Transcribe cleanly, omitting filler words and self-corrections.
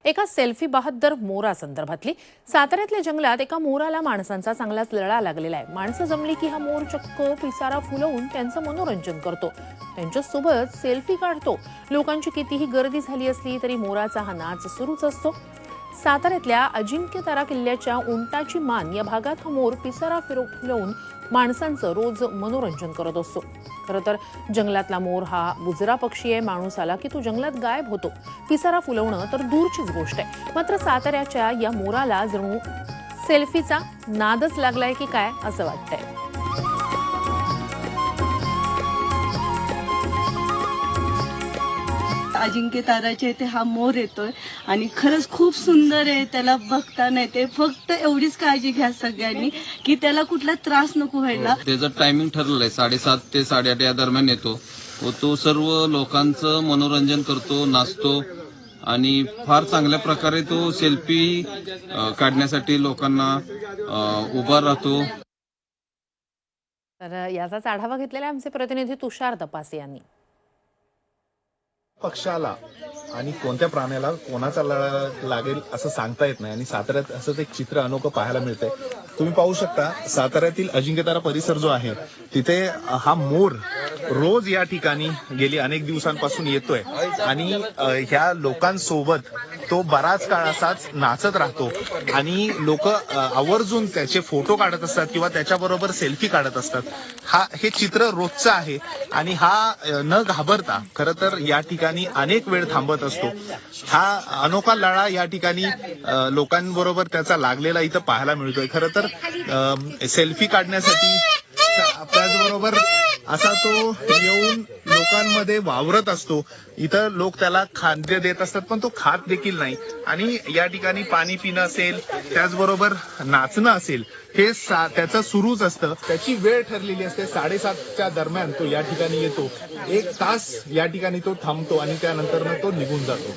एका सेल्फी बहाद्दर मोरा संदर्भातली साताऱ्यातल्या जंगलात एका मोराला माणसांचा चांगलाच लळा लागलेला आहे। माणसं जमली की हा मोर चक्क पिसारा फुलवून त्यांचं मनोरंजन करतो, त्यांच्यासोबत सेल्फी काढतो। लोकांची कितीही गर्दी झाली असली तरी मोराचा हा नाच सुरूच असतो। साताऱ्यातल्या अजिंक्यतारा किल्ल्याच्या उंटाची मान या भागात हा मोर पिसारा फुलवून माणसांचं रोज मनोरंजन करत असतो। खरं तर जंगलातला मोर हा बुजरा पक्षी आहे। माणूस आला की तो जंगलात गायब होतो। पिसारा फुलवणं तर दूरचीच गोष्ट आहे। मात्र साताऱ्याच्या या मोराला जणू सेल्फीचा नादच लागलाय की काय असं वाटतंय। अजिंक्यताराच्या इथे हा मोर येतोय आणि खरंच खूप सुंदर आहे। त्याला बघताना येते, फक्त एवढीच काळजी घ्या सगळ्यांनी की त्याला कुठला त्रास नको व्हायला। त्याचं टायमिंग ठरलेलं आहे, 7:30 ते 8:30 या दरम्यान येतो व तो सर्व लोकांचं मनोरंजन करतो, नाचतो आणि फार चांगल्या प्रकारे तो सेल्फी काढण्यासाठी लोकांना उभा राहतो। तर याचाच आढावा घेतलेला आमचे प्रतिनिधी तुषार तपासे यांनी। पक्षाला आणि कोणत्या प्राण्याला कोणाचा लळा लागेल असं सांगता येत नाही आणि साताऱ्यात असंच एक चित्र अनोखं पाहायला मिळतंय। तुम्ही पाहू शकता साताऱ्यातील अजिंक्यतारा परिसर जो आहे तिथे हा मोर रोज या ठिकाणी गेली अनेक दिवसांपासून येतोय आणि ह्या लोकांसोबत तो बराच काळ असाच नाचत राहतो आणि लोक आवर्जून त्याचे फोटो काढत असतात किंवा त्याच्याबरोबर सेल्फी काढत असतात। हे चित्र रोजचं आहे आणि हा न घाबरता खरं तर या ठिकाणी अनेक वेळ थांबत असतो। हा अनोखा लळा या ठिकाणी लोकांबरोबर त्याचा लागलेला इथं पाहायला मिळतोय। खरं तर सेल्फी काढण्यासाठी त्याचबरोबर असा तो येऊन लोकांमध्ये वावरत असतो। इथं लोक त्याला खाद्य देत असतात पण तो खात देखील नाही आणि या ठिकाणी पाणी पिणं असेल, त्याचबरोबर नाचणं असेल, हे त्याचं सुरूच असतं। त्याची वेळ ठरलेली असते, 7:30च्या दरम्यान तो या ठिकाणी येतो। 1 तास या ठिकाणी तो थांबतो आणि त्यानंतर तो निघून जातो।